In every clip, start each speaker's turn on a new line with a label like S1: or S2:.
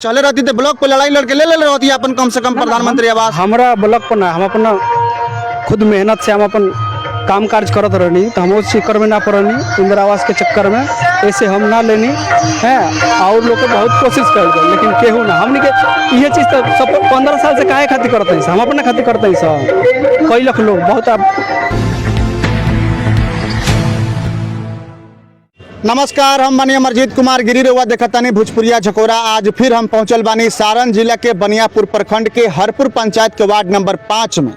S1: चले रहती थे ब्लॉक पे लड़ाई लड़के ले रहती है अपन कम से कम प्रधानमंत्री आवास।
S2: हमारा ब्लॉक पर ना हम अपना खुद मेहनत से हम अपन काम काज करत रहनी तो हम उस चक्कर में ना पड़नी इंदिरा आवास के चक्कर में ऐसे हम ना लेनी है और लोग बहुत कोशिश कर लेकिन केहू ना हमने के ये चीज़ तो सब 15 साल से काहे खातिर करते हैं हम अपना खातिर करते हैं सब कई लाख लोग बहुत
S1: नमस्कार, हम माननीय अमरजीत कुमार गिरी रउआ देखतानी भोजपुरिया झकोरा। आज फिर हम पहुंचल बानी सारण जिला के बनियापुर प्रखंड के हरपुर पंचायत के वार्ड नंबर 5 में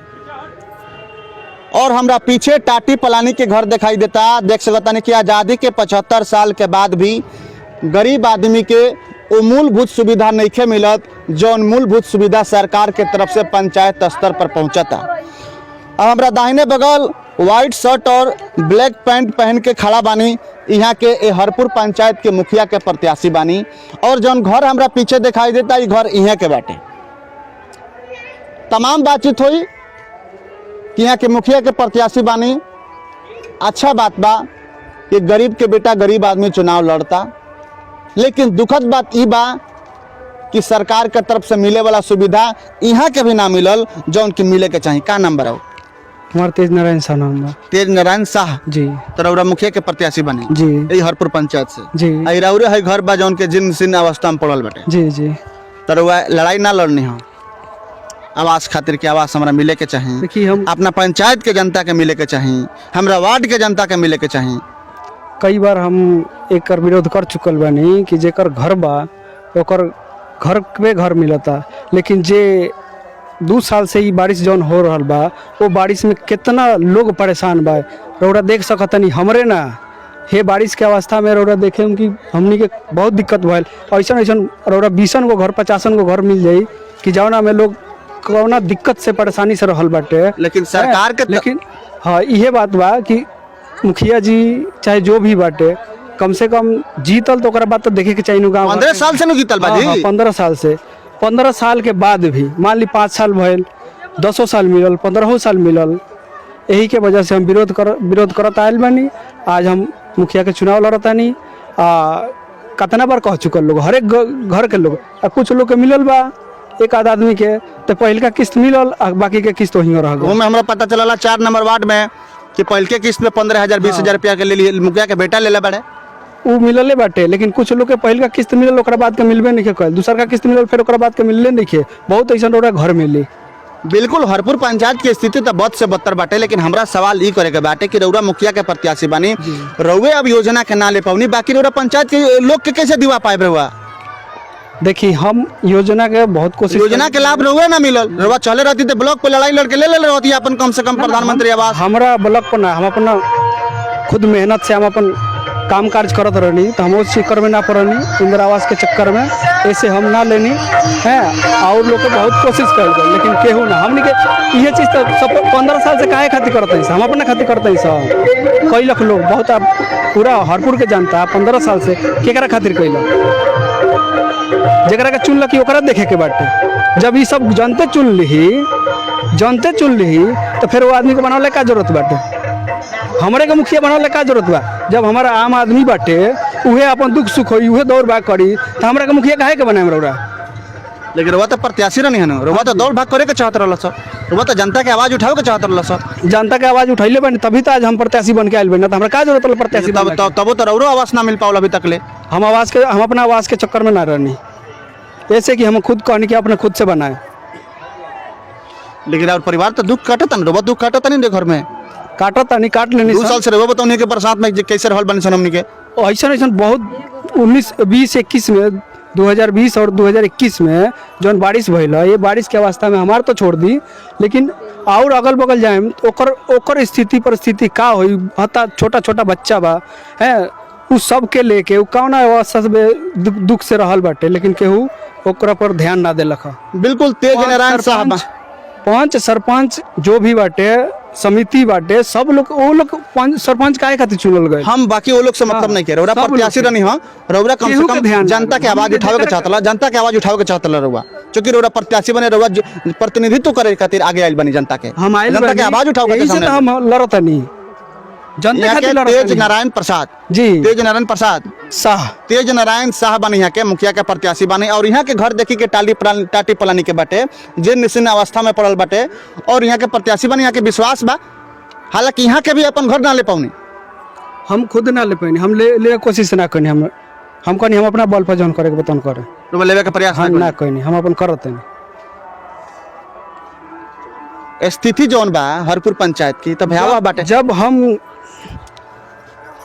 S1: और हमरा पीछे टाटी पलानी के घर दिखाई देता। देख सकतानी कि आज़ादी के 75 साल के बाद भी गरीब आदमी के वो मूलभूत सुविधा नहीं मिलत जौन मूलभूत सुविधा सरकार के तरफ से पंचायत स्तर पर पहुँचता। अब हमरा दाहिने बगल व्हाइट शर्ट और ब्लैक पैंट पहन के खड़ा बानी यहाँ के हरपुर पंचायत के मुखिया के प्रत्याशी बानी और जौन घर हमरा पीछे दिखाई देता ये घर यहाँ के बाटे। तमाम बातचीत हुई कि यहाँ के मुखिया के प्रत्याशी बानी। अच्छा बात बा कि गरीब के बेटा गरीब आदमी चुनाव लड़ता, लेकिन दुखद बात ई बा कि सरकार के तरफ से मिले वाला सुविधा यहाँ के भी ना मिलल जौन की मिले के चाहिए। का नाम बराउ?
S2: हमारा तेज नारायण शाह नाम बा।
S1: तेज नारायण शाह
S2: जी।
S1: तरौरा मुखिया के प्रत्याशी बनी
S2: जी।
S1: यही हरपुर पंचायत से
S2: जी।
S1: रउरे है घर बा जौन के जिन अवस्था में पड़ल बाटे।
S2: जी जी।
S1: तरौआ लड़ाई ना लड़नी हो आवास खातिर के आवास हमरा मिले के चाहिए।
S2: देखिए हम
S1: अपना पंचायत के जनता के मिले के चाहिए, हमरा वार्ड के जनता के मिले के चाहिए।
S2: कई बार हम एक विरोध कर चुकल बानी कि जेकर घर बा ओकर घर पे घर मिलता, लेकिन जे 2 साल से ये बारिश जौन हो रहा बा वो बारिश में कितना लोग परेशान बा। रौरा देख सकतनी हमरे ना हे बारिश के अवस्था में रौरा देखे कि हमनी के बहुत दिक्कत भइल। ऐसा ऐसा रौरा 20 गो घर 50 गो घर मिल जाई कि जौना में लोग कौना दिक्कत से परेशानी से रहल बाटे।
S1: लेकिन सरकार के
S2: लेकिन हाँ इहे बात बा कि मुखिया जी चाहे जो भी बाटे कम से कम जीतल तो ओकरा बात तो देखे के चाहिए। गाँव
S1: 15 साल से न जीतल बा जी।
S2: 15 साल से 15 साल के बाद भी मान ली 5 साल भइल 10 साल मिलल 15 साल मिलल। यही के वजह से हम विरोध करत आयल बानी। आज हम मुखिया के चुनाव लड़तानी। कितना बार कह चुकल लोग हर एक घर के लोग कुछ लोग के मिलल बा एक आध आदमी के तो पहल का किस्त मिलल बाकी के किस्त वहीं रह गए।
S1: हमरा पता चला 4 नंबर वार्ड में कि पहल के किस्त में 15,000 20,000 रुपया के लिए मुखिया के बेटा ले बड़े
S2: वो मिलले बाटे। लेकिन कुछ लोग के पहल का किस्त मिलल ओकरा बाद के मिलबे नहीं कल, दूसर का किस्त मिलल फिर ओकरा बाद के मिलले नहीं। बहुत ऐसा रौरा घर मिली।
S1: बिल्कुल हरपुर पंचायत की स्थिति तो बद से बदतर बाटे, लेकिन हमरा सवाल ई करे के बाटे कि रउरा मुखिया के प्रत्याशी बानी, रउए अब योजना के ना ले पाऊनी, बाकी रउरा पंचायत के लोग के कैसे दिवा पाए रउआ?
S2: देखिए हम योजना के बहुत कोशिश,
S1: योजना के लाभ रउए ना मिलल। रउआ चले रहती थे ब्लॉक पे लड़ाई लड़के ले रहती है अपन कम से कम प्रधानमंत्री आवास।
S2: हमारा ब्लॉक पर ना हम अपना खुद मेहनत से हम अपन काम काज करत रहनी तो हम उस चक्कर में ना पड़नी इंदिरा आवास के चक्कर में ऐसे हम ना लेनी है और लोग बहुत कोशिश कर लेकिन केहू ना हमने के ये चीज़ तो सब 15 साल से काहे खातिर करते हैं हम अपना खातिर करते हैं सब कई लाख लोग बहुत पूरा हरपुर के जनता 15 साल से केकरा खातिर कैलक जरा के चुनल कि ओकरा देखे के बाटे। जब ये सब जनते चुन ली तो फिर वो आदमी को बनावे का जरूरत बाटे? हमरे के मुखिया बनावे का जरूरत बा? जब हमारा आम आदमी बाटे उहे अपन दुख सुख होई उहे दौड़ भाग करी तो हमरा के मुखिया काहे के बनाए रउरा?
S1: लेकिन रउआ तो प्रत्याशी नहीं है ना, रउआ तो दौड़ भाग करे के चाहत रहल सर, रउआ तो जनता के आवाज उठावे के चाहत रहल सर।
S2: जनता के आवाज उठैले बनी तभी तो आज हम प्रत्याशी बन के आइल बनी, तो हमरा का जरूरत रहल प्रत्याशी?
S1: तब तो रउरो आवाज ना मिल पावल अभी तक ले।
S2: हम अपना आवाज के चक्कर में ना रहनी, ऐसे कि हम खुद कहनी कि अपने खुद से बनाए।
S1: लेकिन और परिवार तो दुख काटता ना, रउआ दुख काटता नहीं घर में?
S2: काटता नहीं, काट लेनी।
S1: 2 साल से रउआ बताओ के बरसात में कैसे रहल बनी सन हमनी के?
S2: ऐसा बहुत 19 20 21 में 2020 और 2021 में जौन बारिश भइल ये बारिश के अवस्था में हमार तो छोड़ दी, लेकिन और अगल बगल जाए ओकर स्थिति परिस्थिति का हुई हता छोटा छोटा बच्चा बा है उस सब के लेके उ कौन अवस्था में दुख से रहल बाटे, लेकिन केहू ओकरा पर ध्यान ना देलक।
S1: बिल्कुल तेज नारायण साहब
S2: पंच सरपंच जो भी बाटे समिति बाटे सब लोग वो लोग सरपंच काहे खातिर चुनल गए?
S1: हम बाकी वो लोग से मतलब नहीं के रउरा प्रत्याशी रहनी हो, रउरा कम से कम जनता के आवाज उठावे के चाहतला, जनता के आवाज उठावे के चाहतला रउआ, क्योंकि रउरा प्रत्याशी बने रउआ प्रतिनिधित्व करे खातिर आगे आइल बनी जनता के,
S2: हम आइल
S1: जनता के आवाज उठावे के सामने
S2: हम लड़तनी जनता
S1: यहाँ के
S2: खातिर लड़त
S1: तेज
S2: नहीं।
S1: नारायण प्रसाद
S2: जी
S1: तेज नारायण प्रसाद
S2: शाह
S1: तेज नारायण शाह बनी यहाँ के मुखिया के प्रत्याशी बनी और यहाँ के घर देखी के टाटी पलानी के बाटे जे निश्चिन्न अवस्था में पड़ल बाटे और यहाँ के प्रत्याशी बनी, यहाँ के विश्वास बा। हालांकि यहाँ के भी अपन घर ना ले पाऊनी,
S2: हम खुद ना ले पानी, हम ले कोशिश ना करनी, हम कहनी हम अपना बल पर जौन करे के बतन करे,
S1: तो लेवे के प्रयास
S2: हम
S1: ना
S2: ना कहनी, हम अपन करत नहीं।
S1: करी। स्थिति जौन बा हरपुर पंचायत की तो भयावह बाटे।
S2: जब हम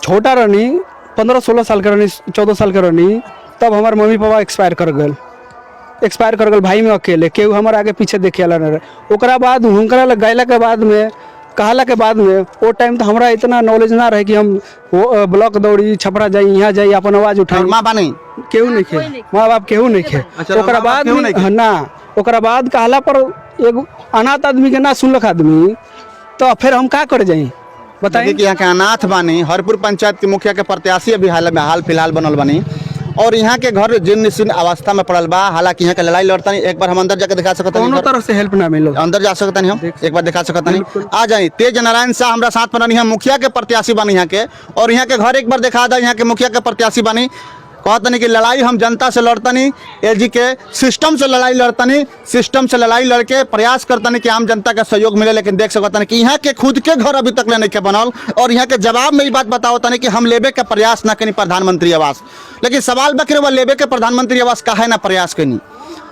S2: छोटा रहनी 15-16 साल के रहनी 14 साल के रहनी तब हमारे मम्मी पापा एक्सपायर कर गए भाई में अकेले केहू हमारे आगे पीछे देखे वाला नहीं रहे। ओकरा बाद हुनकरा लग गैला के बाद में कहला के बाद में वो टाइम तो हमरा इतना नॉलेज ना रहे कि हम वो ब्लॉक दौड़ी छपरा जाई यहाँ जाई अपन आवाज उठाई।
S1: और माँ बानी
S2: केहू नहीं खे, माँ बाप केहू नहीं खे।
S1: अच्छा,
S2: ओकरा
S1: माँ बाप
S2: बाद
S1: केहू नहीं खे?
S2: ना ओकरा बाद कहला पर एगो अनाथ आदमी के ना सुनलक आदमी तो फिर हम का कर जाई बताइए।
S1: कि यहाँ के अनाथ बानी, हरपुर पंचायत के मुखिया के प्रत्याशी अभी हाल फिलहाल बनल बानी और यहाँ के घर जीर्ण निश्चिन्न अवस्था में पड़ल बा। हालांकि यहाँ के लड़ाई लड़ता नहीं, एक बार हम अंदर जाकर दिखा सकते
S2: कोनो तरह से हेल्प ना मिलो,
S1: अंदर जा सकते नहीं, हम एक बार दिखा सकते नहीं। आ जाए तेज नारायण शाह हमारा साथ बनी है, मुखिया के प्रत्याशी बनी यहाँ के और यहाँ के घर एक बार दिखा दा, यहाँ के मुखिया के प्रत्याशी बनी। कहते नहीं कि लड़ाई हम जनता से लड़ता नहीं, एजी के सिस्टम से लड़ाई लड़ता नहीं, सिस्टम से लड़ाई लड़के प्रयास करता नहीं कि आम जनता का सहयोग मिले। लेकिन देख सकता नहीं कि यहाँ के खुद के घर अभी तक नहीं के बनल और यहाँ के जवाब में ये बात बताओ नहीं कि हम लेबे के प्रयास ना करी प्रधानमंत्री आवास। लेकिन सवाल बा कि रउआ लेबे के प्रधानमंत्री आवास काहे ना प्रयास करी,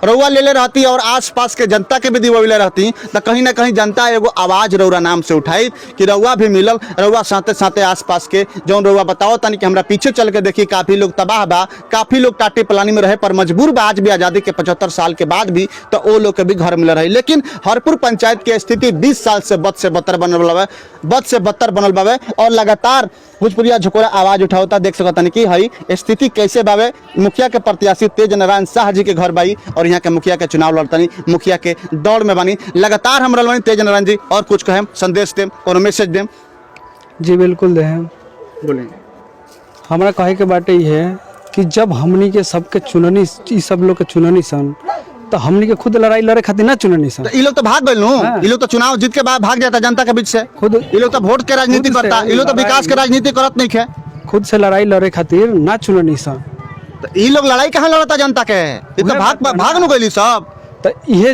S1: रउआ ले रहती और आसपास के जनता के भी दिवले रहती तो कहीं ना कहीं जनता एगो आवाज रउरा नाम से उठाई कि रउआ भी मिलल। रउआ साथे साथे आसपास के जौन रउआ बताओ तनी कि हमरा पीछे चल के देखी काफी लोग तबाह बा, काफी लोग टाटी पलानी में रहे पर मजबूर बा आज भी आज़ादी के 75 साल के बाद भी तो वो लोग के भी घर मिल रही। लेकिन हरपुर पंचायत की स्थिति 20 साल से बद से बदतर बनल बावे और लगातार भोजपुरिया झकोरा आवाज उठावता। देख सकता कि हई स्थिति कैसे बावे। मुखिया के प्रत्याशी तेज नारायण शाह जी के घर बाई और यहाँ के मुखिया के चुनाव लड़तनी, मुखिया के दौड़ में बनी। लगातार हम रही तेज नारायण जी और कुछ कहें, संदेश दें और मैसेज दें।
S2: जी बिल्कुल दे
S1: बोलें।
S2: हमारा कहे के बाटे ये है कि जब हमनी के सबके चुननी सब लोग के चुननी सन तो हमनी के खुद लड़ाई लड़े खातिर ना चुननी सन।
S1: ये लोग तो भाग गए,
S2: हाँ।
S1: ये लोग तो चुनाव जीत के बाद भाग जाता जनता के बीच से।
S2: खुद
S1: ये लोग तो वोट के राजनीति
S2: खुद से
S1: करता, ये लोग तो विकास के राजनीति करत नहीं है।
S2: खुद से लड़ाई लड़े खातिर ना चुननी सन
S1: तो ये लोग लड़ाई कहाँ लड़ता जनता के, ये तो भाग न गई सब।
S2: तो यह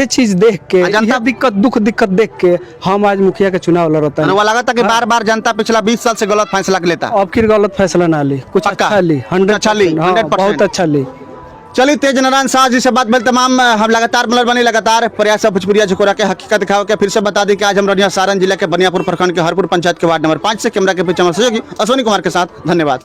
S2: चीज देख के
S1: जनता
S2: दुख दिक्कत देख के हम आज मुखिया के चुनाव लड़ता है।
S1: लगा था कि बार बार जनता पिछला 20 साल से गलत फैसला लेता।
S2: अब फिर गलत फैसला ना ली, कुछ अच्छा ली, 100% बहुत अच्छा ली।
S1: चलिए तेज नारायण शाह जी से बात मिल तमाम हम लगातार मिलर बनी, लगातार प्रयास भोजपुरिया झकोरा के हकीकत दिखाओ के। फिर से बता दें कि आज हम रनिया सारण जिला के बनियापुर प्रखंड के हरपुर पंचायत के वार्ड नंबर 5 से कैमरा के पीछे सहयोगी अश्विनी कुमार के साथ। धन्यवाद।